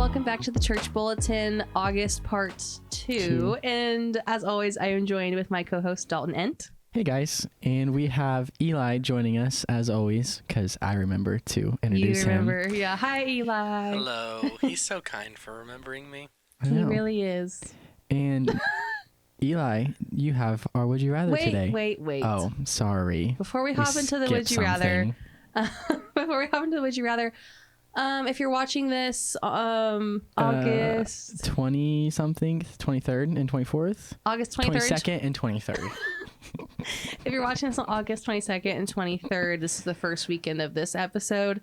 welcome back to the Church Bulletin, August Part 2. And as always, I am joined with my co-host, Dalton Ent. Hey guys, and we have Eli joining us as always, because I remember to introduce him. You remember, yeah. Hi, Eli. Hello. He's so kind for remembering me. He really is. And Eli, you have our Would You Rather today. Wait. Oh, sorry. Before we hop into the Would You Rather, if you're watching this, August 20-something, 23rd and 24th? August 23rd? 22nd and 23rd. If you're watching this on August 22nd and 23rd, this is the first weekend of this episode.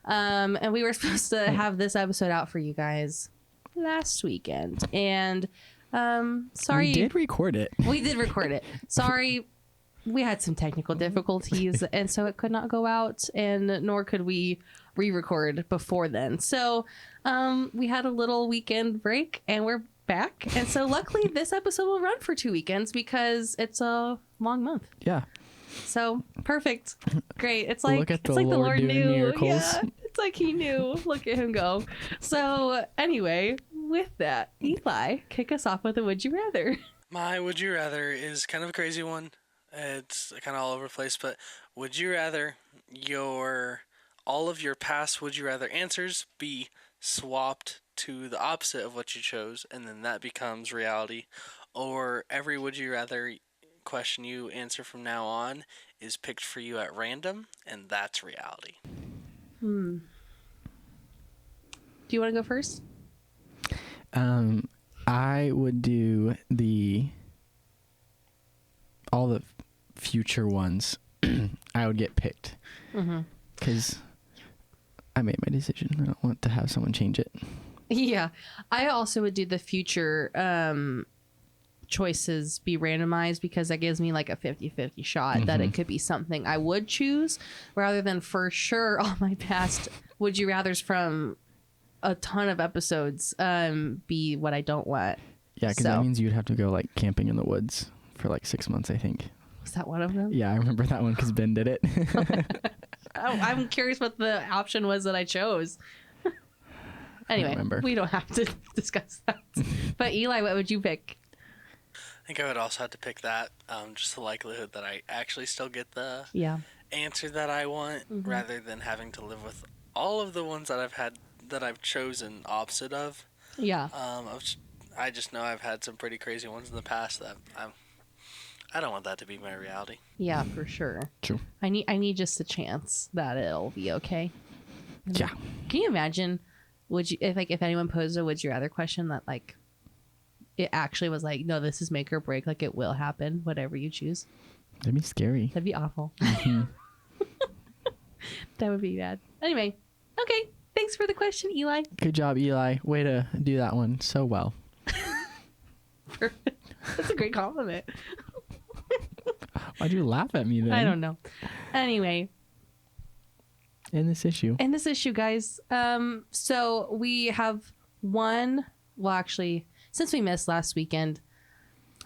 And we were supposed to have this episode out for you guys last weekend. And sorry. We did record it. We did record it. Sorry. We had some technical difficulties, and so it could not go out, and nor could we re-record before then. So we had a little weekend break, and we're back. And so luckily this episode will run for 2 weekends because it's a long month. Yeah. So perfect. Great. It's like Look at the it's like Lord the Lord doing knew. miracles. Yeah. It's like he knew. Look at him go. So anyway, with that, Eli, kick us off with a Would You Rather. My Would You Rather is kind of a crazy one. It's kind of all over the place, but would you rather all of your past Would You Rather answers be swapped to the opposite of what you chose, and then that becomes reality, or every Would You Rather question you answer from now on is picked for you at random, and that's reality? Do you want to go first? I would do all the future ones. I would get picked because I made my decision. I don't want to have someone change it. Yeah, I also would do the future choices be randomized because that gives me like a 50-50 shot that it could be something I would choose rather than for sure all my past Would You Rathers from a ton of episodes be what I don't want. Yeah, because that means you'd have to go like camping in the woods for like 6 months, I think. Was that one of them? Yeah, I remember that one because Ben did it. I'm curious what the option was that I chose. Anyway, we don't have to discuss that. But Eli, what would you pick? I think I would also have to pick that, just the likelihood that I actually still get the answer that I want, rather than having to live with all of the ones that I've chosen opposite of. Yeah. I just know I've had some pretty crazy ones in the past that I don't want that to be my reality. Yeah, for sure. True. I need just a chance that it'll be okay. Yeah. Can you imagine? If anyone posed a Would You Rather question that like it actually was like, no, this is make or break, like it will happen, whatever you choose. That'd be scary. That'd be awful. That would be bad. Anyway, okay. Thanks for the question, Eli. Good job, Eli. Way to do that one so well. Perfect. That's a great compliment. Why'd you laugh at me then? I don't know. Anyway. In this issue, guys. So we have actually, since we missed last weekend,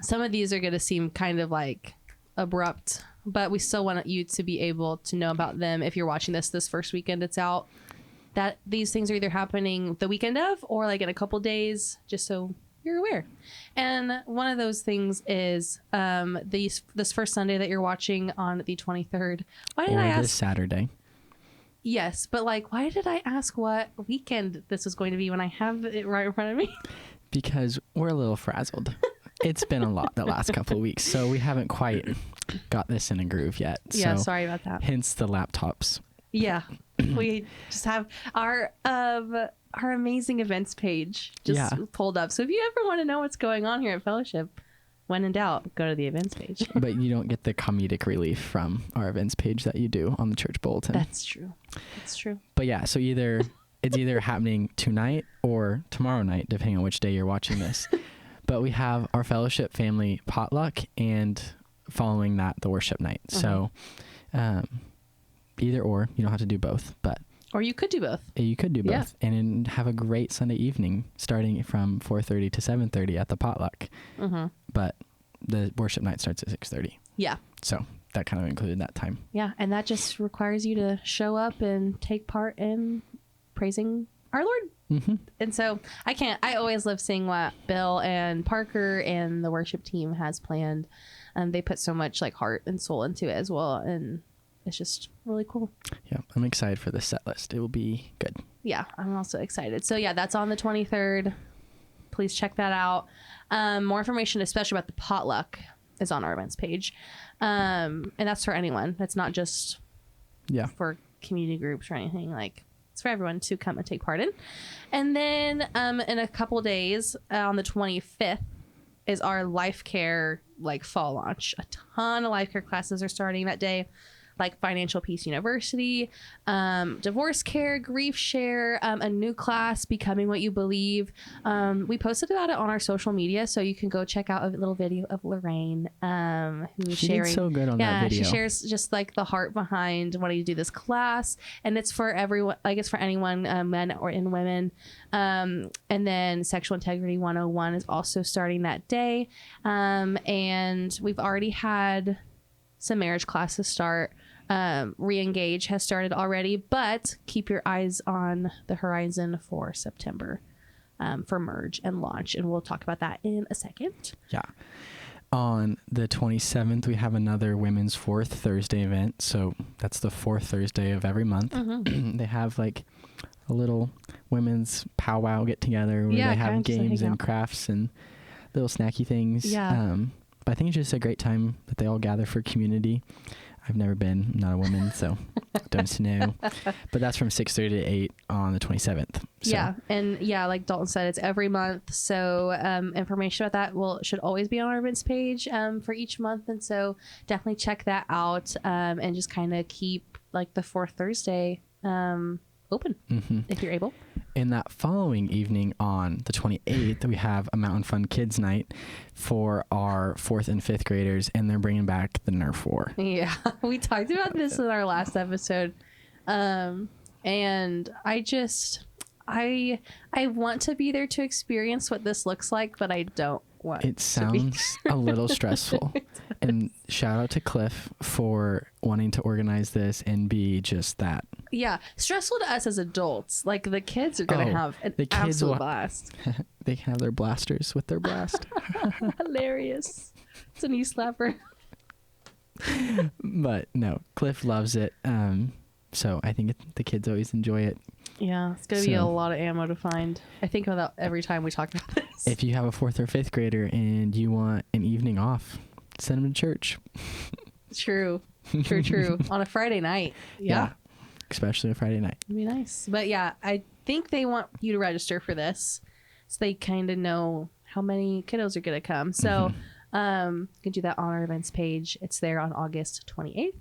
some of these are going to seem kind of like abrupt, but we still want you to be able to know about them. If you're watching this first weekend it's out, that these things are either happening the weekend of or like in a couple days, just so you're aware. And one of those things is this first Sunday that you're watching on the 23rd. Why did I ask? This Saturday. Yes, but like, why did I ask what weekend this was going to be when I have it right in front of me? Because we're a little frazzled. It's been a lot the last couple of weeks, so we haven't quite got this in a groove yet. Yeah, so, sorry about that. Hence the laptops. Yeah, we just have our amazing events page pulled up. So if you ever want to know what's going on here at Fellowship, when in doubt, go to the events page. But you don't get the comedic relief from our events page that you do on the Church Bulletin. That's true. That's true. But yeah, so it's either happening tonight or tomorrow night, depending on which day you're watching this. But we have our Fellowship family potluck and following that, the worship night. So either or, you don't have to do both, but or you could do both. You could do both and have a great Sunday evening starting from 4:30 to 7:30 at the potluck. But the worship night starts at 6:30. Yeah. So that kind of included that time. Yeah. And that just requires you to show up and take part in praising our Lord And so I always love seeing what Bill and Parker and the worship team has planned. They put so much like heart and soul into it as well. And it's just really cool. Yeah, I'm excited for the set list. It will be good. Yeah, I'm also excited. So yeah, that's on the 23rd. Please check that out. More information, especially about the potluck, is on our events page. And that's for anyone. That's not just for community groups or anything. Like, it's for everyone to come and take part in. And then in a couple days, on the 25th, is our life care like fall launch. A ton of life care classes are starting that day, like Financial Peace University, divorce care, grief share, a new class, Becoming What You Believe. We posted about it on our social media, so you can go check out a little video of Lorraine, who's sharing. She did so good on that video. She shares just like the heart behind wanting to do this class, and it's for everyone. Like, it's for anyone, men or in women. And then Sexual Integrity 101 is also starting that day, and we've already had some marriage classes start. Re-engage has started already, but keep your eyes on the horizon for September, for merge and launch, and we'll talk about that in a second. Yeah. On the 27th, we have another Women's Fourth Thursday event. So that's the fourth Thursday of every month. They have like a little women's powwow get together where they have games and crafts and little snacky things. Yeah. But I think it's just a great time that they all gather for community. I've never been. I'm not a woman, so don't know. But that's from 6:30 to 8 on the 27th. So. Yeah, and like Dalton said, it's every month. So information about that should always be on our events page for each month. And so definitely check that out, and just kind of keep like the fourth Thursday open if you're able. And that following evening on the 28th, we have a Mountain Fun Kids Night for our 4th and 5th graders, and they're bringing back the Nerf War. Yeah, we talked about this in our last episode. And I want to be there to experience what this looks like, but I don't want it sounds a little stressful. And shout out to Cliff for wanting to organize this and be just that. Yeah, stressful to us as adults. Like, the kids are going to have an absolute blast. They can have their blasters with their blast. Hilarious. It's a knee slapper. But no, Cliff loves it. So I think the kids always enjoy it. Yeah, it's going to be a lot of ammo to find. I think about that every time we talk about this. If you have a 4th or 5th grader and you want an evening off, send them to church. True. On a Friday night. Yeah. Especially a Friday night. It'd be nice. But yeah, I think they want you to register for this, so they kind of know how many kiddos are going to come. So you can do that on our events page. It's there on August 28th.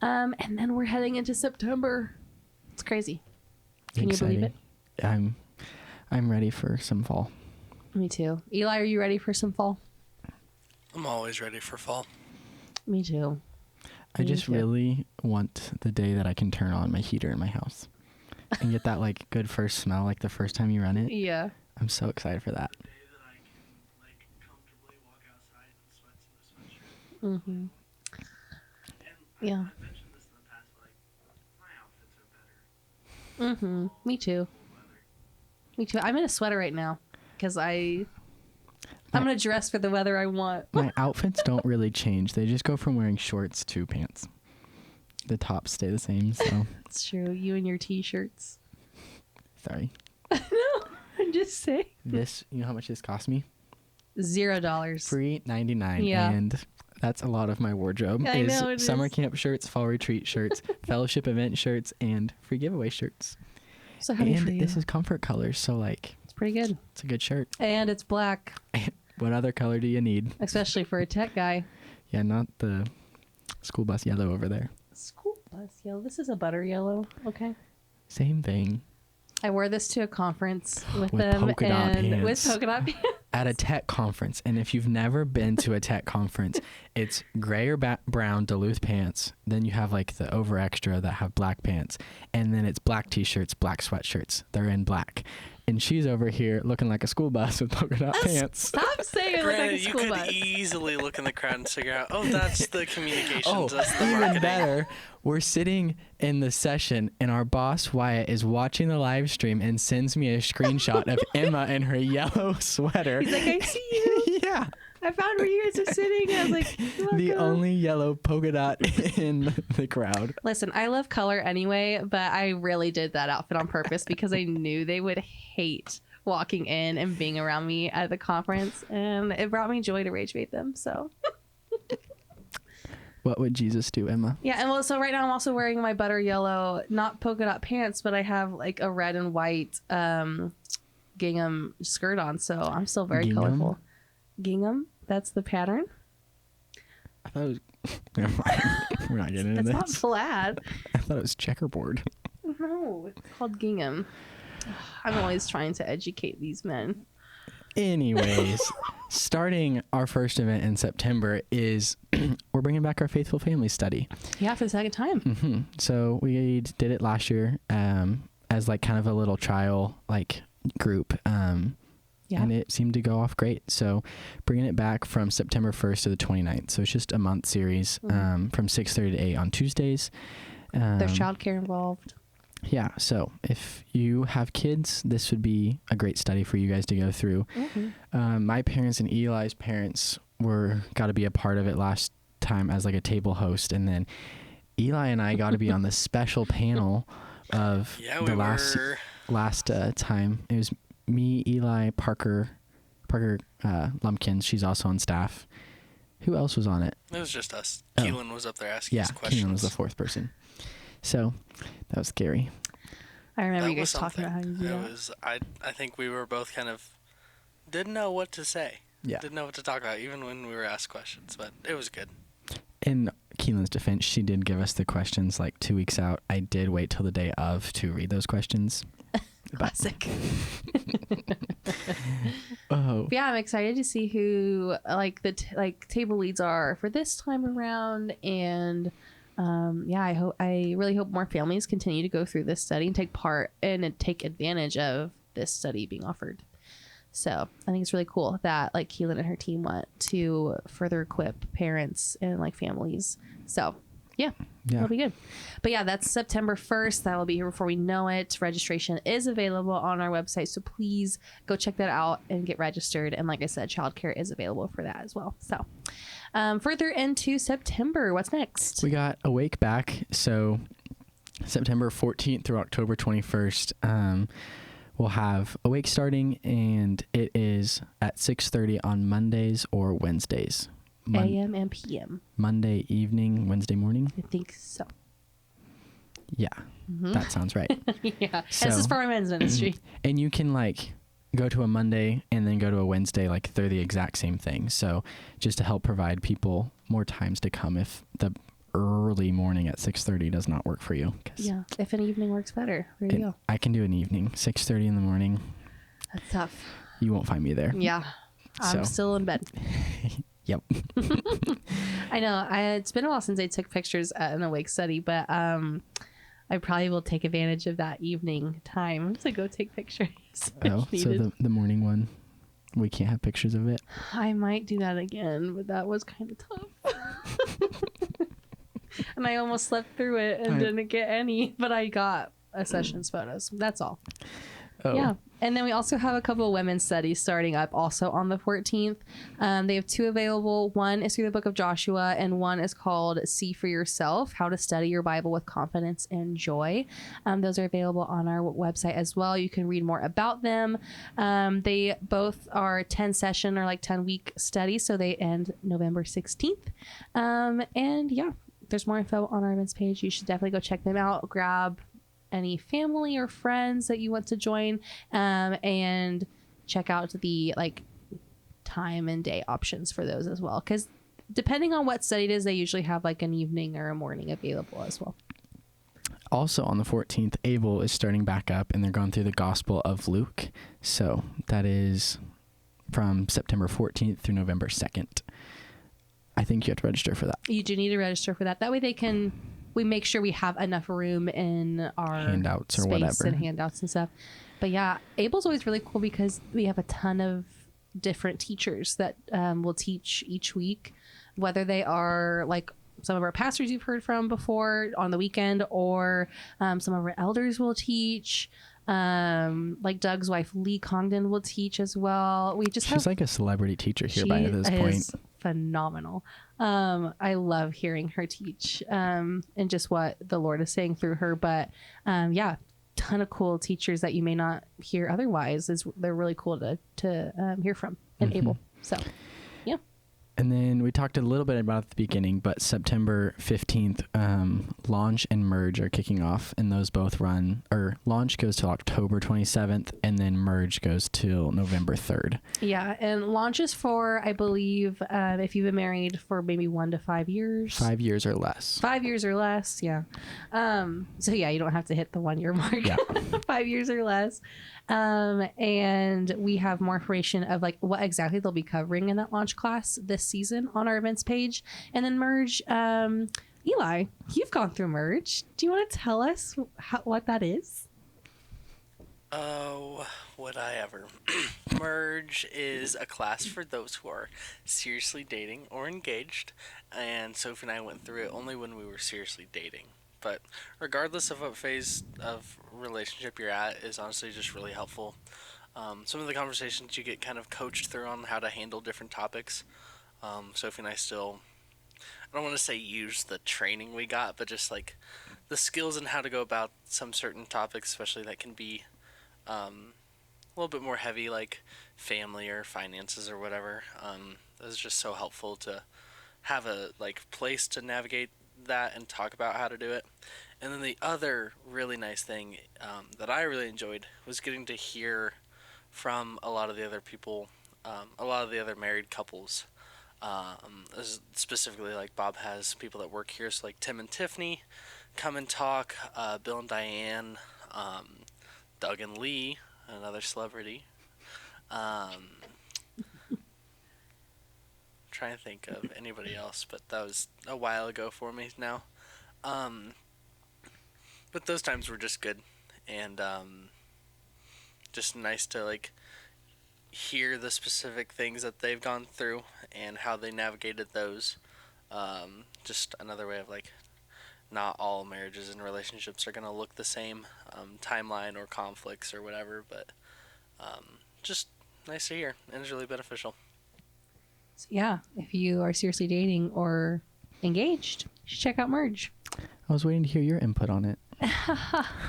And then we're heading into September. It's crazy. Can you believe it? I'm ready for some fall. Me too. Eli, are you ready for some fall? I'm always ready for fall. Me too. I just really want the day that I can turn on my heater in my house and get that like good first smell, like the first time you run it. Yeah. I'm so excited for that. The day that I can like comfortably walk outside in sweats and a sweatshirt. Mm-hmm. And Yeah. I've mentioned this in the past, but like my outfits are better. Mm-hmm. Me too. Me too. I'm in a sweater right now because I'm going to dress for the weather I want. My outfits don't really change. They just go from wearing shorts to pants. The tops stay the same, so. It's true. You and your t-shirts. Sorry. No, I'm just saying. This, you know how much this cost me? $0. $3.99. Yeah. And that's a lot of my wardrobe. I know it summer is. camp shirts, fall retreat shirts, fellowship event shirts, and free giveaway shirts. So happy for And you. this is comfort colors, so like. It's pretty good. It's a good shirt. And it's black. What other color do you need? Especially for a tech guy. Yeah, not the school bus yellow over there. School bus yellow. This is a butter yellow. Okay. Same thing. I wore this to a conference with With them polka dot and with pants. polka dot pants. At a tech conference, and if you've never been to a tech conference, it's gray or brown Duluth pants. Then you have like the over extra that have black pants, and then it's black t-shirts, black sweatshirts. They're in black, and she's over here looking like a school bus with polka dot pants. Stop saying it like Granted, a you school could bus. easily look in the crowd and figure out, oh, that's the communications. Oh, That's the even marketing. better. We're sitting in the session, and our boss, Wyatt, is watching the live stream and sends me a screenshot of Emma in her yellow sweater. He's like, I see you. Yeah. I found where you guys are sitting. And I was like, The welcome. only yellow polka dot in the crowd. Listen, I love color anyway, but I really did that outfit on purpose because I knew they would hate walking in and being around me at the conference, and it brought me joy to rage bait them. So What would Jesus do, Emma? yeah, and well, so right now I'm also wearing my butter yellow, not polka dot pants, but I have like a red and white gingham skirt on, so I'm still very Gingham? colorful. Gingham, that's the pattern. I thought it was. Never mind. We're not getting into It's not this. plaid. I thought it was checkerboard. No, it's called gingham. I'm always trying to educate these men. Anyways, starting our first event in September is we're bringing back our Faithful Family Study. Yeah, for the second time. So we did it last year as like kind of a little trial like group. Yeah. And it seemed to go off great. So bringing it back from September 1st to the 29th. So it's just a month series from 6:30 to 8 on Tuesdays. There's childcare involved. Yeah. So if you have kids, this would be a great study for you guys to go through. My parents and Eli's parents got to be a part of it last time as like a table host. And then Eli and I got to be on the special panel of the last time. It was me, Eli, Parker Lumpkins. She's also on staff. Who else was on it? It was just us. Oh. Keelan was up there asking us Yeah, questions. Keelan was the fourth person. So that was scary. I remember That you guys was talking about how you do It that. was. I think we were both kind of didn't know what to say. Yeah. Didn't know what to talk about, even when we were asked questions. But it was good. In Keelan's defense, she did give us the questions like 2 weeks out. I did wait till the day of to read those questions. Classic. Oh. But yeah, I'm excited to see who like the table leads are for this time around, and I really hope more families continue to go through this study and take part and take advantage of this study being offered. So I think it's really cool that like Keelan and her team want to further equip parents and like families. So yeah, it'll be good. But yeah, that's September 1st. That will be here before we know it. Registration is available on our website, so please go check that out and get registered. And like I said, childcare is available for that as well. So further into September, what's next? We got Awake back. So September 14th through October 21st, we'll have Awake starting, and it is at 6:30 on Mondays or Wednesdays. AM and PM. Monday evening, Wednesday morning. I think so. Yeah, that sounds right. Yeah, So- this is for our men's ministry. And you can like go to a Monday and then go to a Wednesday, like they're the exact same thing. So just to help provide people more times to come if the early morning at 6:30 does not work for you. 'Cause Yeah, if an evening works better, there you go. I can do an evening, 6:30 in the morning. That's tough. You won't find me there. Yeah, I'm So. still in bed. Yep. I know. It's been a while since I took pictures at an Awake study, but I probably will take advantage of that evening time to go take pictures. Oh, if so needed. the morning one, we can't have pictures of it. I might do that again, but that was kind of tough. And I almost slept through it and didn't get any, but I got a session's photos. That's all. Oh. Yeah. And then we also have a couple of women's studies starting up also on the 14th. They have two available. One is through the book of Joshua, and one is called See for Yourself, How to Study Your Bible with Confidence and Joy. Those are available on our website as well. You can read more about them. They both are 10-session or like 10-week studies, so they end November 16th. And yeah, there's more info on our events page. You should definitely go check them out. Grab any family or friends that you want to join, and check out the like time and day options for those as well, because depending on what study it is, they usually have like an evening or a morning available as well. Also on the 14th, Able is starting back up, and they're going through the Gospel of Luke. So that is from September 14th through November 2nd. I think you have to register for that. You do need to register for that. That way we make sure we have enough room in our Handouts or space whatever. and handouts and stuff. But yeah, Abel's always really cool because we have a ton of different teachers that will teach each week, whether they are like some of our pastors you've heard from before on the weekend, or some of our elders will teach. Like Doug's wife Lee Congdon will teach as well. She's like a celebrity teacher here by this point. Is phenomenal. I love hearing her teach and just what the Lord is saying through her. But yeah, ton of cool teachers that you may not hear otherwise. They're really cool to hear from and Abel. So yeah. And then we talked a little bit about at the beginning, but September 15th, Launch and Merge are kicking off, and those both run, or Launch goes till October 27th, and then Merge goes till November 3rd. Yeah, and Launch is for, I believe, if you've been married for maybe 1 to 5 years. 5 years or less. 5 years or less, yeah. So yeah, you don't have to hit the 1 year mark. Yeah. 5 years or less. And we have more information of like what exactly they'll be covering in that launch class this season on our events page. And then Merge, Eli, you've gone through Merge. Do you want to tell us what that is? Oh, would I ever. Merge is a class for those who are seriously dating or engaged, and Sophie and I went through it only when we were seriously dating. But regardless of what phase of relationship you're at, is honestly just really helpful. Some of the conversations you get kind of coached through on how to handle different topics. Sophie and I still, I don't want to say use the training we got, but just like the skills and how to go about some certain topics, especially that can be a little bit more heavy, like family or finances or whatever. It was just so helpful to have a place to navigate that and talk about how to do it. And then the other really nice thing that I really enjoyed was getting to hear from a lot of the other people, a lot of the other married couples. Specifically, like Bob has people that work here, so like Tim and Tiffany come and talk, Bill and Diane, Doug and Lee, another celebrity. Trying to think of anybody else, but that was a while ago for me now. But those times were just good, and just nice to like hear the specific things that they've gone through and how they navigated those. Just another way of like, not all marriages and relationships are gonna look the same, timeline or conflicts or whatever, but just nice to hear, and it's really beneficial. So yeah, if you are seriously dating or engaged, you should check out Merge. I was waiting to hear your input on it.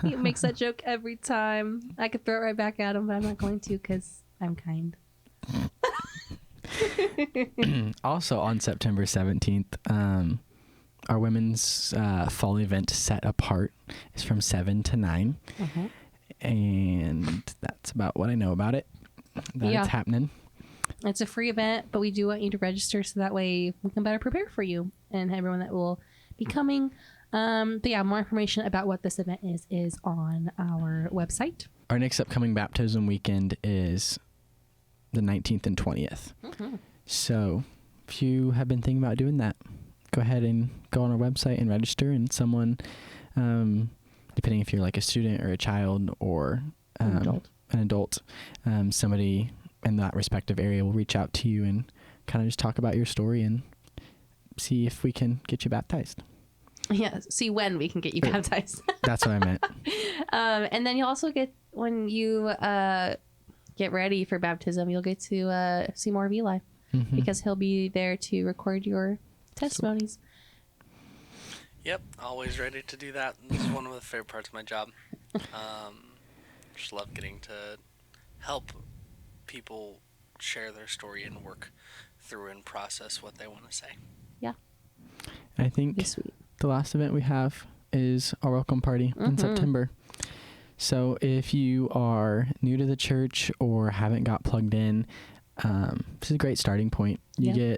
He makes that joke every time. I could throw it right back at him, but I'm not going to because I'm kind. Also on September 17th, our women's fall event Set Apart is from 7 to 9. Mm-hmm. And that's about what I know about it. It's happening. It's a free event, but we do want you to register so that way we can better prepare for you and everyone that will be coming. But yeah, more information about what this event is on our website. Our next upcoming baptism weekend is the 19th and 20th. Mm-hmm. So if you have been thinking about doing that, go ahead and go on our website and register, and someone, depending if you're like a student or a child or an adult, somebody in that respective area will reach out to you and kind of just talk about your story and see if we can get you baptized. Yeah, see when we can get you baptized. That's what I meant. And then you'll also get, when you get ready for baptism, you'll get to see more of Eli, mm-hmm. because he'll be there to record your testimonies. Yep, always ready to do that. This is one of the favorite parts of my job. Just love getting to help people share their story and work through and process what they want to say. Yeah. I think the last event we have is our welcome party mm-hmm. in September. So if you are new to the church or haven't got plugged in, this is a great starting point. You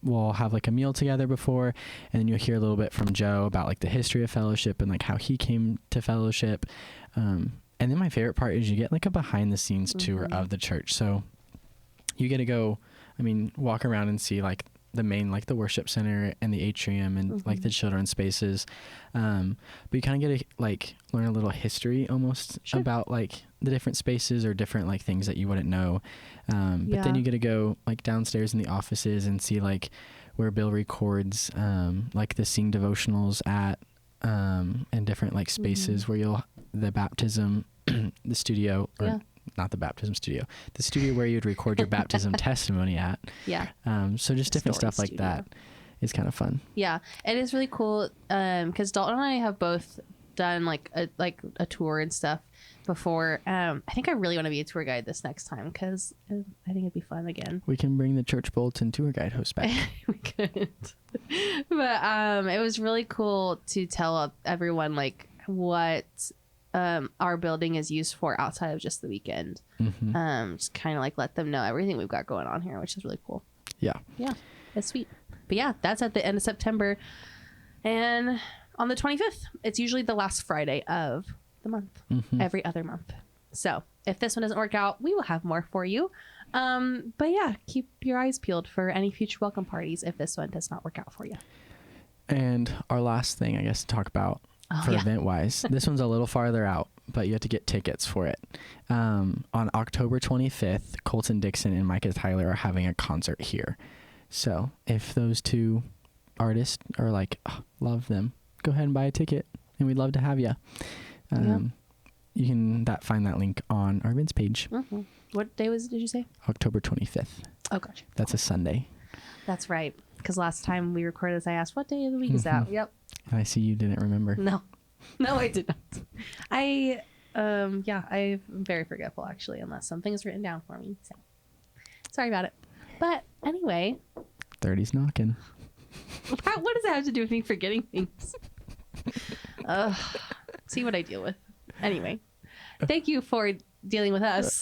we'll have like a meal together before, and then you'll hear a little bit from Joe about like the history of fellowship and like how he came to fellowship. And then my favorite part is you get like a behind the scenes mm-hmm. tour of the church. So you get to go, walk around and see like the main, like the worship center and the atrium and like the children's spaces. But you kind of get to like learn a little history almost about like the different spaces or different like things that you wouldn't know. But then you get to go like downstairs in the offices and see like where Bill records like the Sing devotionals at, and different like spaces where the baptism, the studio, or not the baptism studio, the studio where you'd record your baptism testimony at. Yeah. So just different stuff like that is kind of fun. Yeah. It is really cool. Cause Dalton and I have both done like a tour and stuff before. I think I really want to be a tour guide this next time because I think it'd be fun again. We can bring the Church Bulletin tour guide host back. We could. But it was really cool to tell everyone like what our building is used for outside of just the weekend. Just kind of like let them know everything we've got going on here, which is really cool. Yeah, that's sweet. But yeah, that's at the end of September, and on the 25th, it's usually the last Friday of the month, every other month. So if this one doesn't work out, we will have more for you. But yeah, keep your eyes peeled for any future welcome parties if this one does not work out for you. And our last thing, I guess, to talk about event wise, this one's a little farther out, but you have to get tickets for it. On October 25th, Colton Dixon and Micah Tyler are having a concert here. So if those two artists are like, love them, go ahead and buy a ticket, and we'd love to have you. You can find that link on our events page. What day did you say? October 25th. Oh, gotcha. That's a Sunday. That's right. Because last time we recorded this, I asked, what day of the week is that? Yep. I see you didn't remember. No, I did not. I'm very forgetful, actually, unless something is written down for me. So sorry about it. But anyway. 30's knocking. What does that have to do with me forgetting things? See what I deal with. Anyway, thank you for dealing with us.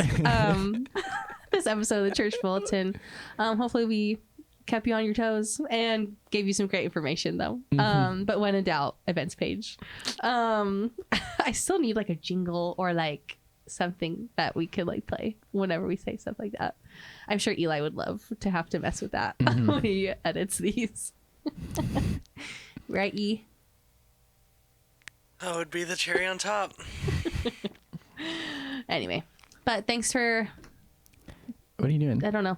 This episode of the Church Bulletin. Hopefully we kept you on your toes and gave you some great information though. But when in doubt, events page. I still need like a jingle or like something that we could like play whenever we say stuff like that. I'm sure Eli would love to have to mess with that when he edits these. Right, E? That would be the cherry on top. Anyway, but thanks for... What are you doing? I don't know.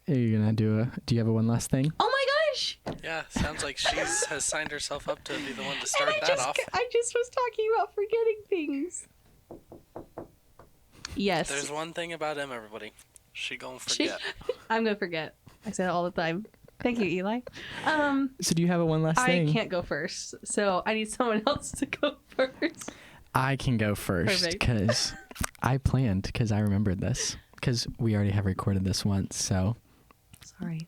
Are you gonna do you have a one last thing? Oh my gosh! Yeah, sounds like has signed herself up to be the one to start off. I just was talking about forgetting things. Yes. There's one thing about him, everybody. She gonna forget. I'm gonna forget. I say it all the time. Thank you, Eli. So do you have a one last thing? I can't go first, so I need someone else to go first. I can go first because I planned, because I remembered this, because we already have recorded this once. So sorry.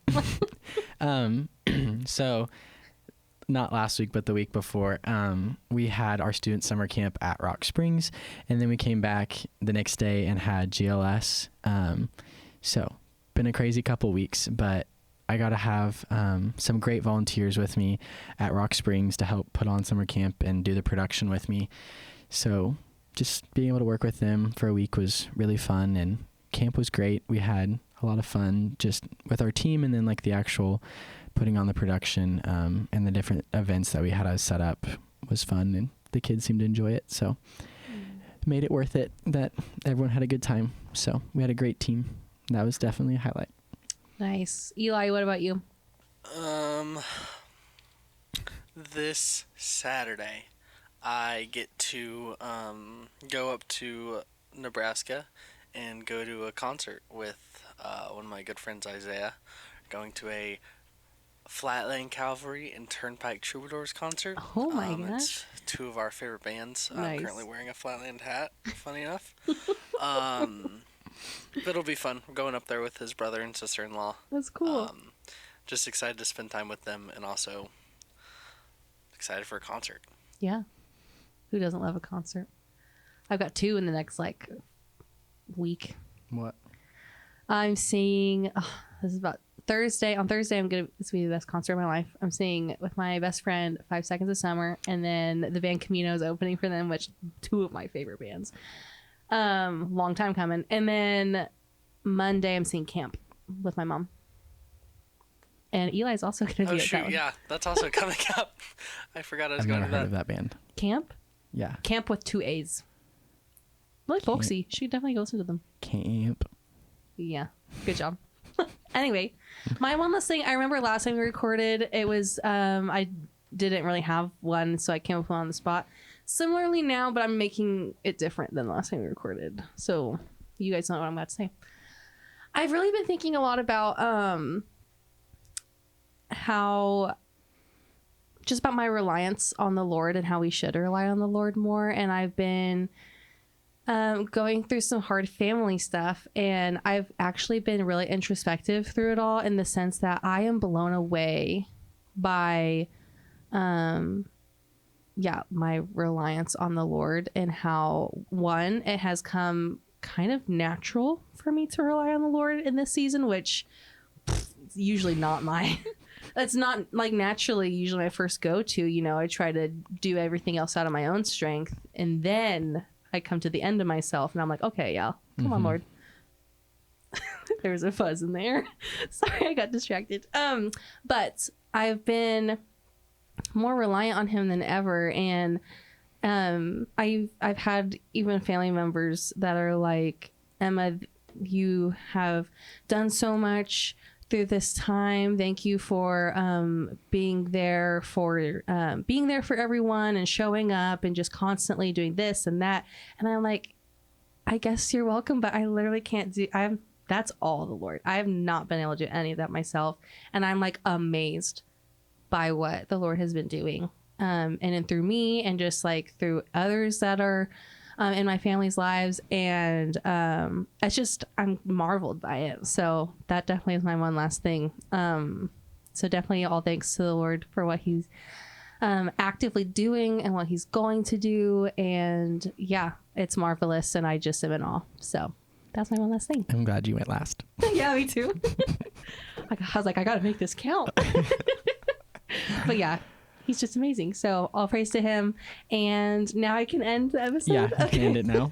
So not last week, but the week before, we had our student summer camp at Rock Springs, and then we came back the next day and had GLS. So been a crazy couple weeks, but I got to have some great volunteers with me at Rock Springs to help put on summer camp and do the production with me. So just being able to work with them for a week was really fun, and camp was great. We had a lot of fun just with our team, and then like the actual putting on the production and the different events that we had us set up was fun, and the kids seemed to enjoy it. So made it worth it that everyone had a good time. So we had a great team. That was definitely a highlight. Nice. Eli, what about you? This Saturday, I get to go up to Nebraska and go to a concert with one of my good friends, Isaiah. Going to a Flatland Cavalry and Turnpike Troubadours concert. Oh my gosh. It's two of our favorite bands. Nice. I'm currently wearing a Flatland hat, funny enough. But it'll be fun. We're going up there with his brother and sister-in-law. That's cool. Just excited to spend time with them, and also excited for a concert. Yeah. Who doesn't love a concert? I've got two in the next week. What? I'm seeing this is about Thursday. On Thursday, this will be the best concert of my life. I'm seeing with my best friend 5 Seconds of Summer, and then the band Camino is opening for them, which two of my favorite bands. Long time coming. And then Monday I'm seeing camp with my mom. And Eli's also going to be Oh at shoot, Dalton. yeah, that's also coming up. I forgot I was I've going never to heard that. of that band. Camp? Yeah. Camp with 2 A's. Really folksy. She could definitely go listen to them. Camp. Yeah. Good job. Anyway, my one last thing. I remember last time we recorded, it was, I didn't really have one, so I came up with one on the spot. Similarly now, but I'm making it different than the last time we recorded. So you guys know what I'm about to say. I've really been thinking a lot about how just about my reliance on the Lord and how we should rely on the Lord more. And I've been going through some hard family stuff, and I've actually been really introspective through it all, in the sense that I am blown away by my reliance on the Lord, and how, one, it has come kind of natural for me to rely on the Lord in this season, which is usually not my that's not like naturally usually my first go-to. You know, I try to do everything else out of my own strength, and then I come to the end of myself and I'm like, okay, yeah, come on, Lord. There was a fuzz in there. Sorry, I got distracted. But I've been more reliant on him than ever. And I've had even family members that are like, Emma, you have done so much through this time. Thank you for being there for everyone and showing up and just constantly doing this and that. And I'm like, I guess you're welcome, but I literally can't do. That's all the Lord. I have not been able to do any of that myself, and I'm like amazed by what the Lord has been doing, and through me, and just like through others that are in my family's lives, and it's just, I'm marveled by it. So that definitely is my one last thing. So definitely all thanks to the Lord for what he's actively doing and what he's going to do, and yeah, it's marvelous, and I just am in awe. So that's my one last thing. I'm glad you went last. Yeah, me too. I was like, I gotta make this count. But yeah, he's just amazing. So all praise to him. And now I can end the episode. Yeah, you can end it now.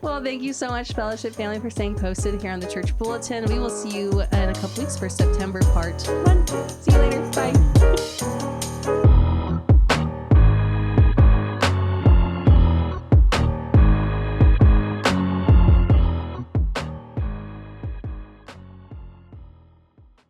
Well, thank you so much, Fellowship family, for staying posted here on the Church Bulletin. We will see you in a couple weeks for September part 1. See you later. Bye.